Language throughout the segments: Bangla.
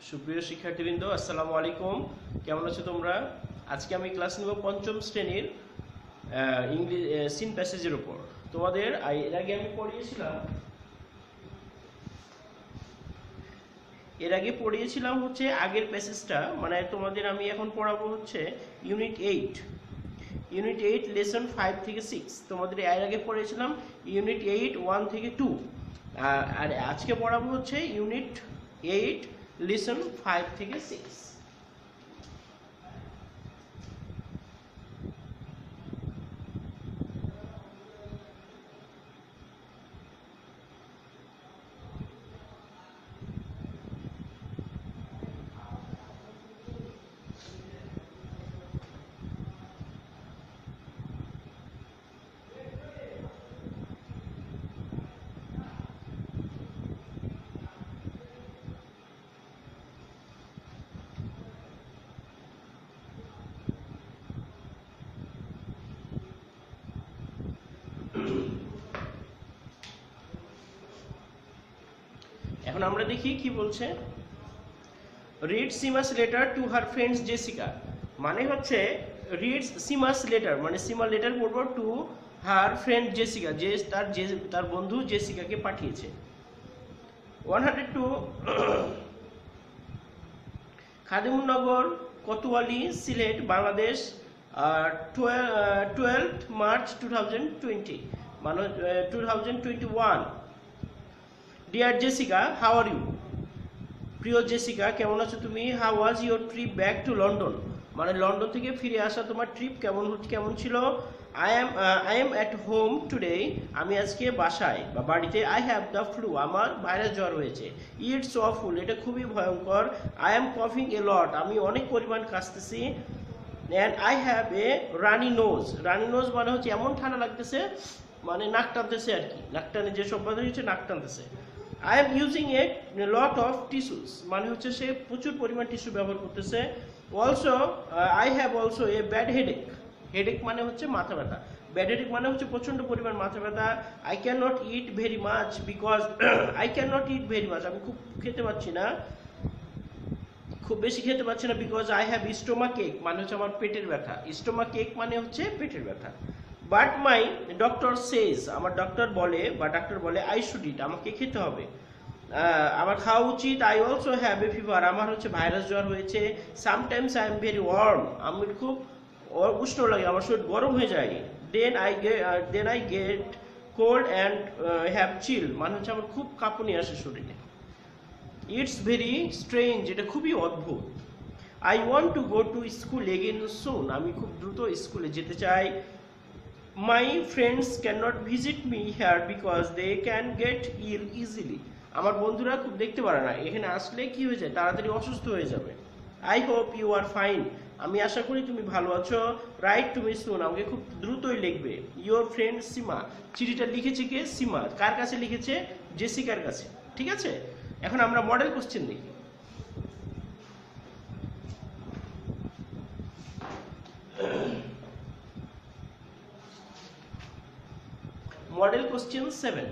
সুপ্রিয় শিক্ষার্থীবৃন্দ, আসসালামু আলাইকুম। কেমন আছো তোমরা? আজকে আমি ক্লাস নেব পঞ্চম শ্রেণীর ইংলিশ সিন প্যাসেজের উপর। তোমাদের এর আগে আমি পড়িয়েছিলাম হচ্ছে আগের প্যাসেজটা, মানে তোমাদের আমি এখন পড়াবো হচ্ছে ইউনিট 8 লেসন 5 থেকে 6। তোমাদের এর আগে পড়িয়েছিলাম ইউনিট 8 1 থেকে 2, আর আজকে পড়াবো হচ্ছে ইউনিট 8 লেসন 5 থেকে 6। এখন আমরা দেখি কি বলছে। Read Seema's letter to her friends Jessica, মানে হচ্ছে রিড সিমাস লেটার, মানে সিমা লেটার পড়বো টু হার ফ্রেন্ড জেসিকা, যে তার বন্ধু জেসিকাকে পাঠিয়েছে। 102 খাদিমুন্নগর, কোতোয়ালি, সিলেট, বাংলাদেশ, 12 মার্চ 2020, মানে 2021। Dear Jessica, how are you? প্রিয় জেসিকা, কেমন আছো তুমি? How was your trip back to London, মানে লন্ডন থেকে ফিরে আসা তোমার ট্রিপ কেমন ছিল? I am at home today, আমি আজকে বাসায় বা বাড়িতে। আই হ্যাভ দ্য ফ্লু, আমার ভাইরাস জ্বর হয়েছে। ইটস অফুল, এটা খুবই ভয়ঙ্কর। আই এম কফিং এ লট, আমি অনেক পরিমাণ কাশতেছি। And I have a runny nose, runny nose মানে হচ্ছে এমন ঠান্ডা লাগতেছে, মানে নাক টানতেছে আর কি, নাক টানে যে সব হচ্ছে নাক টানতেছে। I am using a lot of tissues, মানে হচ্ছে সে প্রচুর পরিমাণ টিস্যু ব্যবহার করতেছে। Also I have also a bad headache, headache মানে হচ্ছে মাথা ব্যথা, ব্যাড হেডেক মানে হচ্ছে প্রচণ্ড পরিমাণ মাথা ব্যথা। I can not it very much because আমি খুব খেতে পারছি না, খুব বেশি খেতে পারছি না। Because I have stomach cake, মানে হচ্ছে আমার পেটের ব্যথা। স্টোমাক কেক মানে হচ্ছে পেটের ব্যথা। বাট মাই ডক্টর সেজ, আমার ডক্টর বলে আই শুড ইট, আমাকে খেতে হবে, আমার খাওয়া উচিত। I also have a fever, আমার হচ্ছে ভাইরাস জ্বর হয়েছে। Sometimes I am very warm, আমি খুব উষ্ণ লাগে, আমার শরীর গরম হয়ে যায়। Then I get cold and have chill, মানে হচ্ছে আমার খুব কাঁপুনি আসে শরীরে। ইটস ভেরি স্ট্রেঞ্জ, এটা খুবই অদ্ভুত। I want to go to school again soon, আমি খুব দ্রুত স্কুলে যেতে চাই। My friends can not visit me here because they can get ill easily, আমার বন্ধুরা খুব দেখতে পারে না, এখানে আসলে কি হয়ে যায়, তাড়াতাড়ি অসুস্থ হয়ে যাবে। I hope you are fine, আমি আশা করি তুমি ভালো আছো। রাইট টু মি সুন, আমাকে খুব দ্রুতই লিখবে। ইউর ফ্রেন্ড সীমা, চিঠিটা লিখেছে কে? সীমা। কার কাছে লিখেছে? জেসিকার কাছে। ঠিক আছে, এখন আমরা মডেল কোশ্চেন দেখি। Model question 7।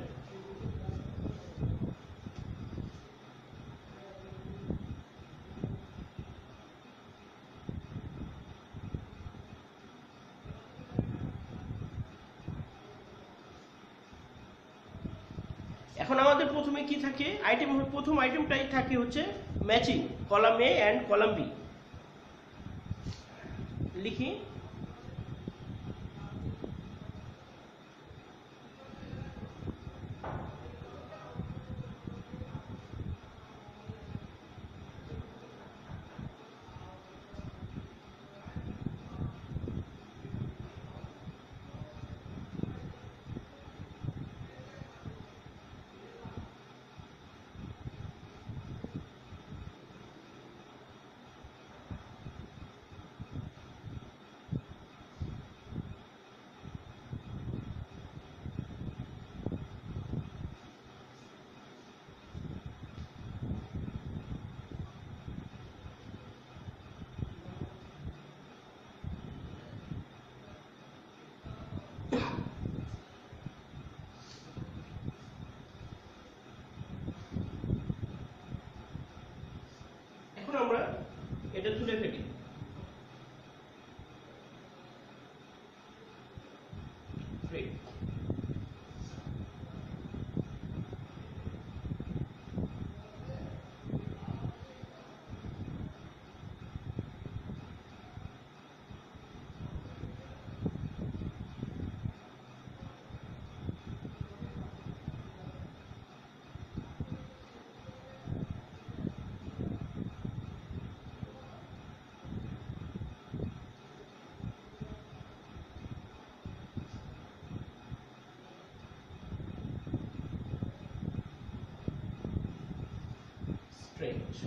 এখন আমাদের প্রথমে কি থাকে? প্রথম আইটেমটাই থাকে হচ্ছে matching, column A and column B. লিখি, স্ট্রেঞ্জ।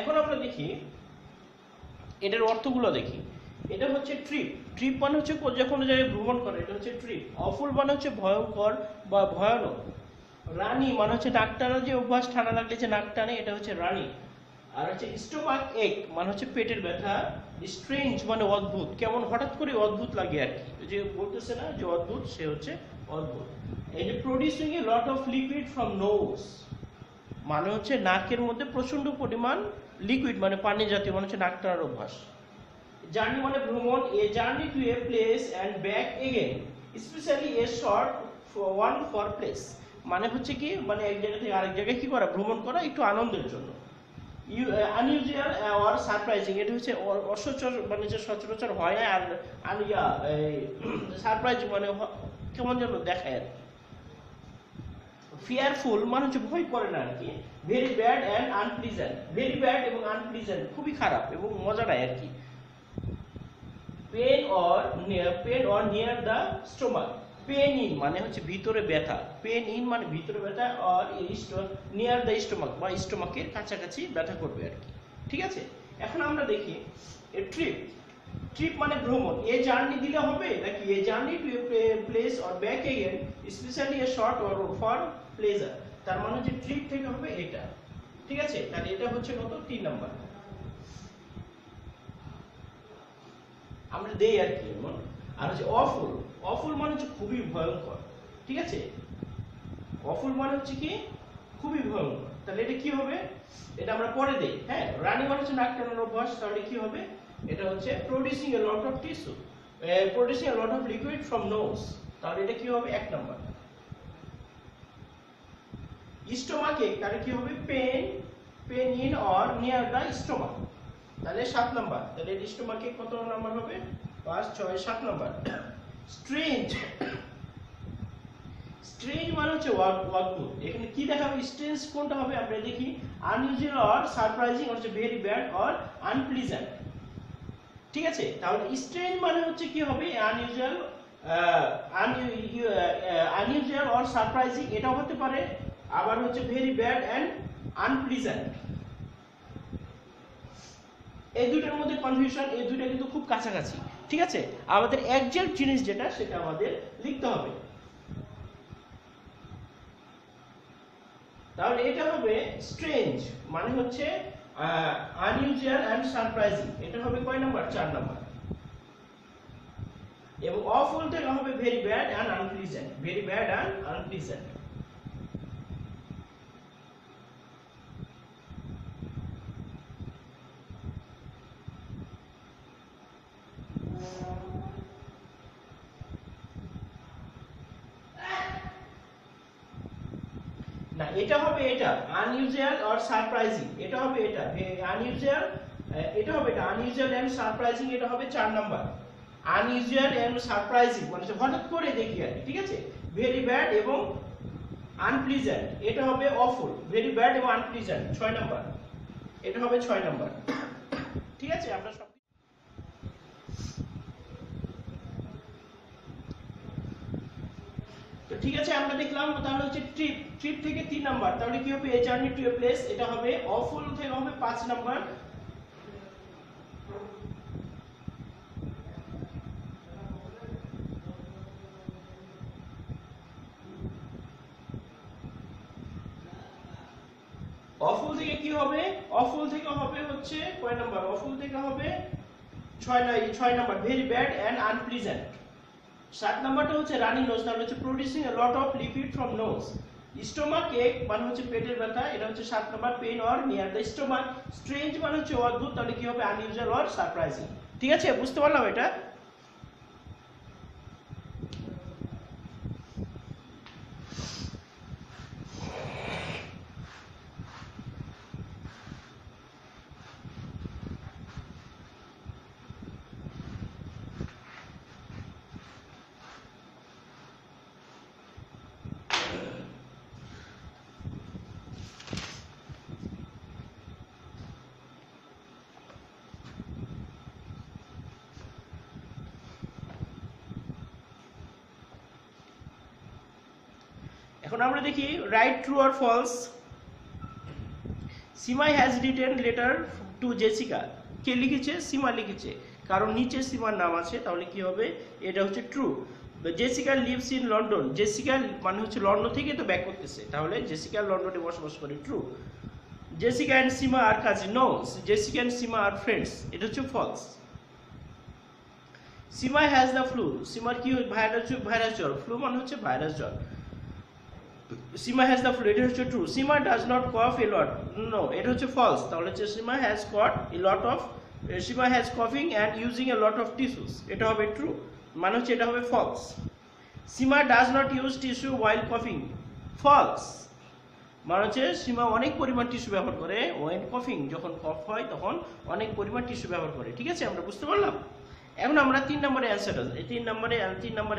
এখন আমরা দেখি এটার অর্থগুলো দেখি। এটা হচ্ছে ট্রিপ। ট্রিপ মানে হচ্ছে যে কোনো জায়গায় ভ্রমণ করে, এটা হচ্ছে ট্রিপ। অফুল মানে হচ্ছে ভয়ঙ্কর বা ভয়ানক। রানী মানে হচ্ছে নাক টানার যে অভ্যাস, ঠান্ডা লাগলে যে নাক টানে, এটা হচ্ছে রানী। আর হচ্ছে স্টোমাক এক মানে হচ্ছে পেটের ব্যথা। স্ট্রেঞ্জ মানে অদ্ভুত, কেমন হঠাৎ করে অদ্ভুত লাগে আর কি, যে বলতেছে না যে অদ্ভুত, সে হচ্ছে অদ্ভুত। এই যে producing a lot of liquid from nose মানে হচ্ছে নাকের মধ্যে প্রচন্ড পরিমাণ লিকুইড মানে পানি জাতীয়, মানে হচ্ছে নাক টানার অভ্যাস। জার্নি মানে ভ্রমণ, a journey to a place and back again, specially a short one for place মানে হচ্ছে কি, মানে এক জায়গা থেকে আরেক জায়গায় কি করা, ভ্রমণ করা একটু আনন্দের জন্য। আনইউজুয়াল অর সারপ্রাইজিং, এটা হচ্ছে অসচর মানে যে সচরাচর হয় না, আর সারপ্রাইজ মানে কেমন যেন দেখায় আর কি। ফিয়ারফুল মানে হচ্ছে ভয় করে না আর কি। Very bad and unpleasant, very bad এবং আনপ্লিজেন্ট খুবই খারাপ এবং মজা নাই আর কি। Pain or near the stomach, pain in মানে হচ্ছে ভিতরে ব্যথা, পেন ইন মানে ভিতরে ব্যথা, আর নিয়ার দ্য স্টোমাক বা স্টোমাকের কাছাকাছি ব্যথা করবে আর কি। ঠিক আছে, এখন আমরা দেখি ট্রিপ। ট্রিপ মানে ভ্রমণ। এ জার্নি দিলে হবে নাকি a journey to a place or back again, specially a short or for pleasure, তার মানে হচ্ছে ট্রিপ থেকে হবে এটা। ঠিক আছে, তাহলে এটা হচ্ছে কত, 3 নাম্বার আমরা দেই আর কি এমন। আর হচ্ছে অফুল, অফুল মানে হচ্ছে খুবই ভয়ঙ্কর। ঠিক আছে, অফুল মানে হচ্ছে কি খুবই ভয়ঙ্কর, তাহলে এটা কি হবে, এটা আমরা পরে দেই। হ্যাঁ, রানী মানে হচ্ছে নাক টানার অভ্যাস, তাহলে কি হবে, এটা হচ্ছে producing a lot of tissue, producing a lot of liquid from nose, তাহলে এটা কি হবে 1 নাম্বার। স্টোমাক এক তাহলে কি হবে pain in or near the stomach, তাহলে 7 নাম্বার। তাহলে স্টোমাক এক কত নাম্বার হবে? 5 6 7 নাম্বার। স্ট্রেঞ্জ মানে হচ্ছে অদ্ভুত। এখানে কি দেখাবে? স্ট্রেঞ্জ কোনটা হবে আমরা দেখি। আনইউজুয়াল অর সারপ্রাইজিং হচ্ছে ভেরি ব্যাড অর আনপ্লিজেন্ট। ঠিক আছে, তাহলে স্ট্রেঞ্জ মানে হচ্ছে কি হবে? আনইউজুয়াল অর সারপ্রাইজিং এটা হতে পারে, আবার হচ্ছে ভেরি ব্যাড এন্ড আনপ্লিজেন্ট। এই দুটোর মধ্যে কনফিউশন, এই দুটো কিন্তু খুব কাছাকাছি। ঠিক আছে, আমাদের এক্সাক্ট জিনিস যেটা সেটা আমাদের লিখতে হবে। তাহলে এটা হবে স্ট্রেঞ্জ মানে হচ্ছে আনইউজুয়াল এন্ড সারপ্রাইজিং, এটা হবে কয় নাম্বার? 4 নাম্বার। এবং অফুল থেকে হবে very bad and unpleasant, very bad and unpleasant. না, এটা হবে এটা আনইউজুয়াল অর সারপ্রাইজিং, এটা হবে এটা আনইউজুয়াল, এটা হবে এটা আনইউজুয়াল এন্ড সারপ্রাইজিং, এটা হবে 4 নাম্বার। আনইউজুয়াল এন্ড সারপ্রাইজিং মানে হঠাৎ করে দেখি আর, ঠিক আছে। ভেরি ব্যাড এবং আনপ্লিজেন্ট এটা হবে অফুল, ভেরি ব্যাড এবং আনপ্লিজেন্ট 6 নাম্বার, এটা হবে 6 নাম্বার। ঠিক আছে, আমরা সব তো ঠিক আছে আমরা দেখলাম। তাহলে হচ্ছে ট্রিপ থেকে 3 নাম্বার, তাহলে কি হবে? A journey to a place, এটা হবে অফুল থেকে হবে 5 নাম্বার। অফুল থেকে কি হবে? অফুল থেকে হবে হচ্ছে কয় নাম্বার? অফুল থেকে হবে 6 number, very bad and unpleasant. 7 নাম্বারটা হচ্ছে রানি নোজ, তাহলে হচ্ছে producing a lot of liquid from nose. Stomach এক মানে হচ্ছে পেটের ব্যথা, এটা হচ্ছে 7 নাম্বার, pain or near the stomach. Strange মানে হচ্ছে অদ্ভুত, তাহলে কি হবে? Unusual or surprising. ঠিক আছে, বুঝতে পারলাম এটা। এখন আমরা দেখি right true or false. Seema has written letter to Jessica, কে লিখেছে? সিমা লিখেছে, কারণ নিচে সিমার নাম আছে, তাহলে কি হবে? এটা হচ্ছে true. Jessica lives in London, Jessica মানে হচ্ছে লন্ডন থেকে তো ব্যাক করতেছে, তাহলে জেসিকা লন্ডনে বসবাস করে, true. Jessica and Seema are cousin, no, Jessica and Seema are friends, এটা হচ্ছে false. Seema has the flu, সিমার কি ভাইরাস জ্বর, ফ্লু মানে হচ্ছে ভাইরাস জ্বর। সিমা হ্যাজ দ্য ফ্লু, এটা হচ্ছে true. Seema does not cough a lot, no, এটা হচ্ছে ফলস। তাহলে হচ্ছে Seema has caught a lot of, Seema has কফিং and using a lot of tissues, এটা হবে ট্রু, মানে হচ্ছে এটা হবে false. Seema does not use tissue while কফিং, ফলস, মানে হচ্ছে সীমা অনেক পরিমাণ টিস্যু ব্যবহার করে ওয়েন কফিং, যখন কফ হয় তখন অনেক পরিমাণ টিস্যু ব্যবহার করে। ঠিক আছে, আমরা বুঝতে পারলাম। এখন আমরা 3 নম্বরে অ্যান্সার আছে, 3 নম্বরে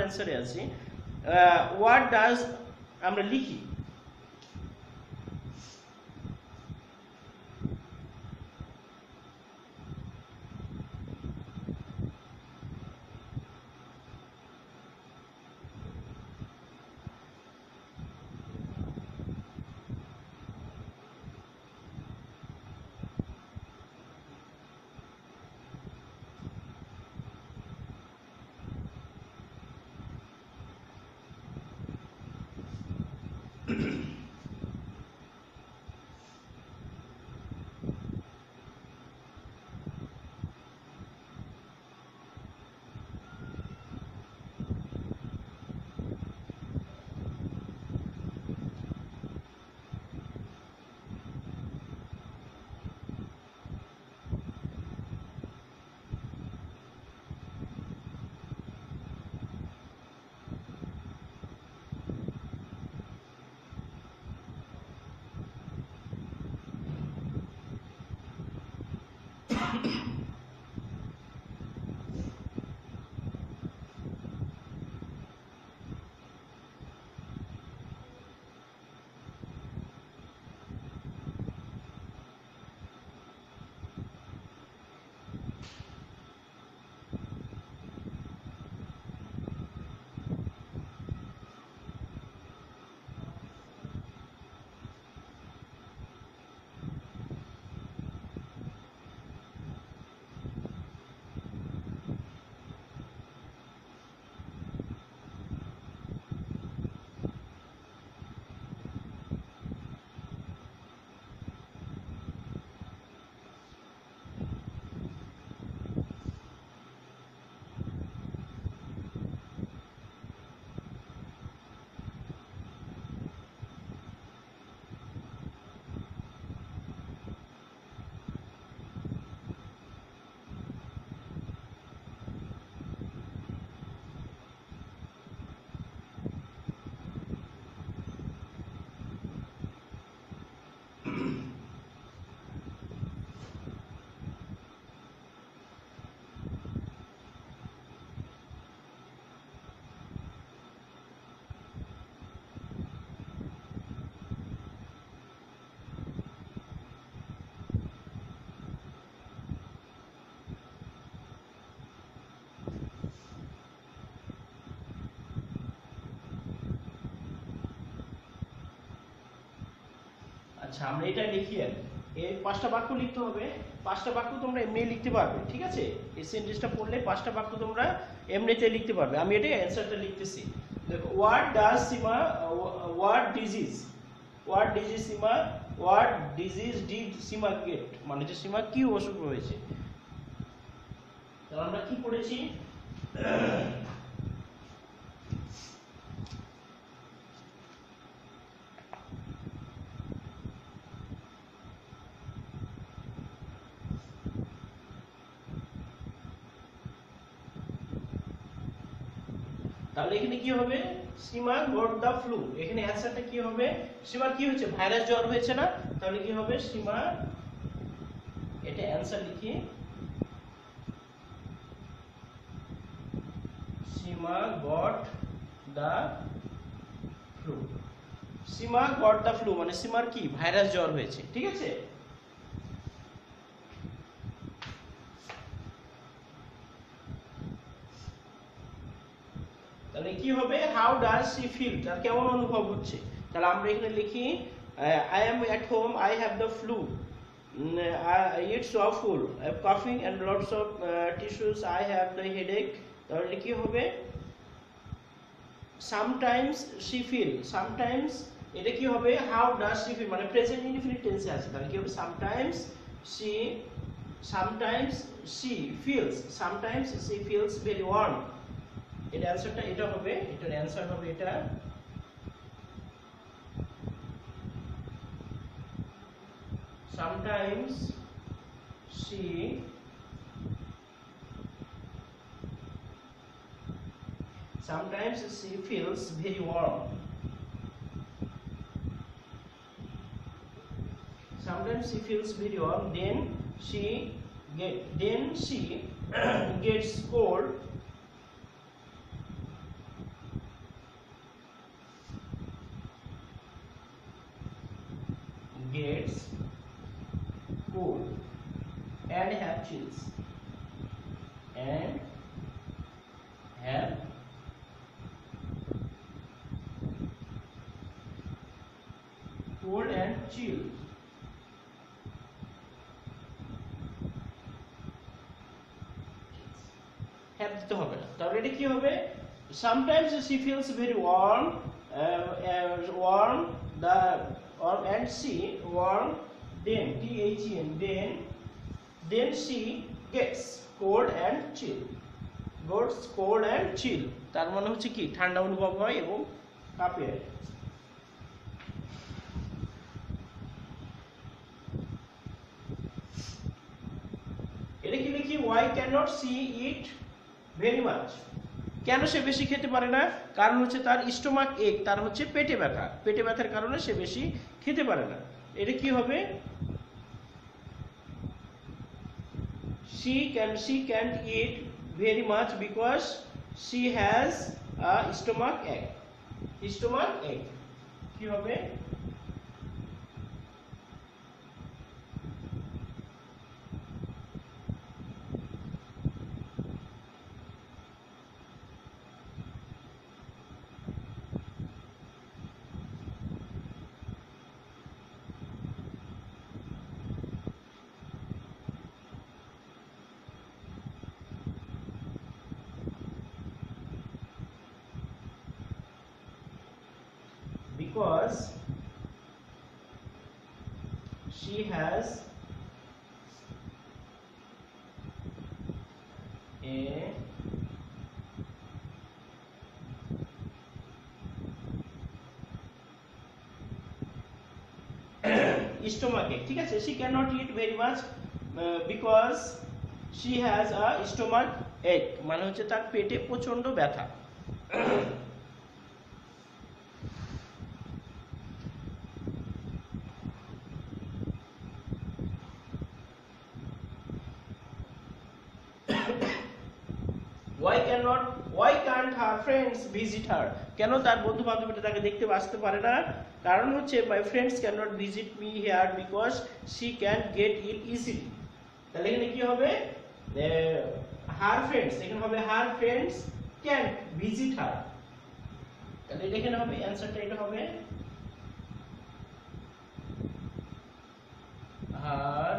অ্যান্সারে আছি। হোয়াট ডাজ আমরা লিখি। আচ্ছা আমরা এটা লিখি আর এই পাঁচটা বাক্য লিখতে হবে। পাঁচটা বাক্য তোমরা এমনি লিখতে পারবে, ঠিক আছে? এই সেন্টেন্সটা পড়লে পাঁচটা বাক্য তোমরা এমনিতে লিখতে পারবে। আমি এটা অ্যানসারটা লিখতেছি। দেখো, what does Seema, what disease, what disease Seema, what disease did Seema get, মানে যে সীমা কি অসুখ হয়েছে। তাহলে আমরা কি পড়েছি? তাহলে এখানে কি হবে? সীমা গট দা ফ্লু। এখানে অ্যানসারটা কি হবে? সীমার কি হয়েছে? ভাইরাস জ্বর হয়েছে না? তাহলে কি হবে? সীমা, এটা অ্যানসার লিখি, সীমা গট দা ফ্লু। সীমা গট দা ফ্লু মানে সীমার কি? ভাইরাস জ্বর হয়েছে, ঠিক আছে? তাহলে কি হবে? হাউ ডাজ শি ফিল, তার কেমন অনুভব হচ্ছে। তাহলে আমরা এখানে লিখি I am at home, I have the flu, it's awful, কাফিং and lots of tissues, I have the headache. তাহলে কি হবে? সামটাইমস শি ফিল, সামটাইমস এটা কি হবে? হাউ ডাজ শি ফিল মানে প্রেজেন্ট ইনডিফিনিট টেন্সে আছে। তাহলে কি হবে? Sometimes she, sometimes she feels, sometimes she feels very warm. এর অ্যানসারটা এটা হবে, এটার অ্যানসার হবে এটা। Sometimes she feels very warm. Sometimes she feels very warm. Then she gets cold. Gets cold and have chills, and have cold and chill. have দিতে হবে না। তাহলে এটা কি হবে? Sometimes she feels very warm, warm the warm and she warm, then then she gets cold and chill, gets cold and chill তার মানে হচ্ছে কি? ঠান্ডা অনুভব হয় এবং কাঁপে। এটা কি লিখি? why cannot she eat very much, কেন সে বেশি খেতে পারে না? কারণ হচ্ছে তার স্টোমাক এক, তার হচ্ছে পেটে ব্যথা, পেটে ব্যথার কারণে সে বেশি খেতে পারে না। এটা কি হবে? she can't eat very much because she has a stomach ache, stomach ache কি হবে? Because she has a stomach ache, ঠিক আছে? she cannot eat very much because she has a stomach ache মানে হচ্ছে তার পেটে প্রচন্ড ব্যথা। why can't her friends visit her, কেন তার বন্ধু বান্ধবীরা তাকে দেখতে আসতে পারে না? কারণ হচ্ছে my friends cannot visit me here because she can't get it easily। তাহলে এখানে কি হবে? her friends, এখানে হবে her friends can't visit her। তাহলে এখানে হবে অ্যানসারটা, এটা হবে her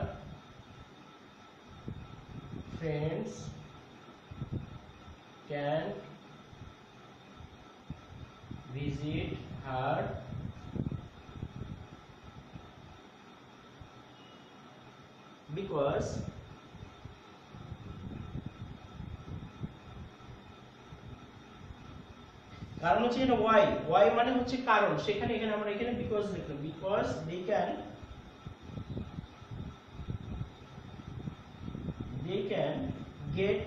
friends can visit her because কারণ হচ্ছে এটা ওয়াই মানে হচ্ছে কারণ, সেখানে এখানে আমরা এখানে বিকজ লিখলাম, because they can get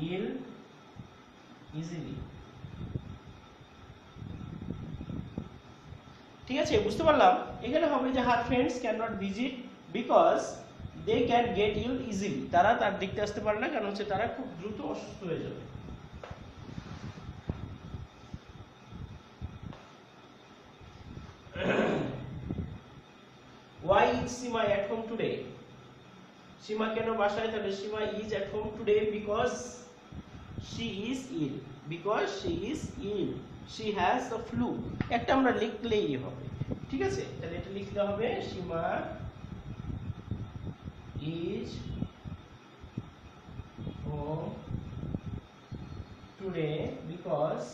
ill easily। ঠিক আছে, বুঝতে পারলাম। এখানে হবে যে her friends cannot visit because they can get ill easily, তারা তার দেখতে আসতে পারে না কারণ হচ্ছে তারা খুব দ্রুত অসুস্থ হয়ে যাবে। Why is Sima at home today? সীমা কেন বাসায়? তাহলে সীমা is at home today because she is ill, because she is ill, she has the flu। একটা আমরা লিখলেই হবে, ঠিক আছে? তাহলে এটা লিখতে হবে সীমা is home today because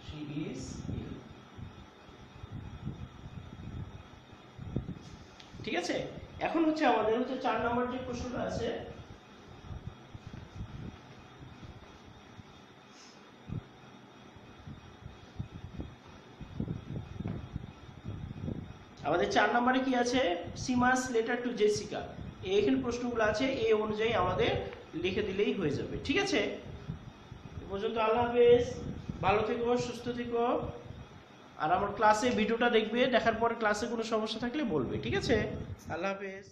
she is ill। ঠিক আছে, এখন হচ্ছে আমাদের হচ্ছে 4 নম্বর যে প্রশ্নটা আছে, আমাদের 4 নম্বরে কি আছে? সিমাস লেটার টু জেসিকা। এখানে প্রশ্নগুলো আছে, এই অনুযায়ী আমাদের লিখে দিলেই হয়ে যাবে। ঠিক আছে, এ পর্যন্ত আল্লাহ হাফেজ, ভালো থেকো, সুস্থ থেকো। আর আমার ক্লাসে ভিডিওটা দেখবে, দেখার পর ক্লাসে কোনো সমস্যা থাকলে বলবে। ঠিক আছে, আল্লাহ হাফেজ।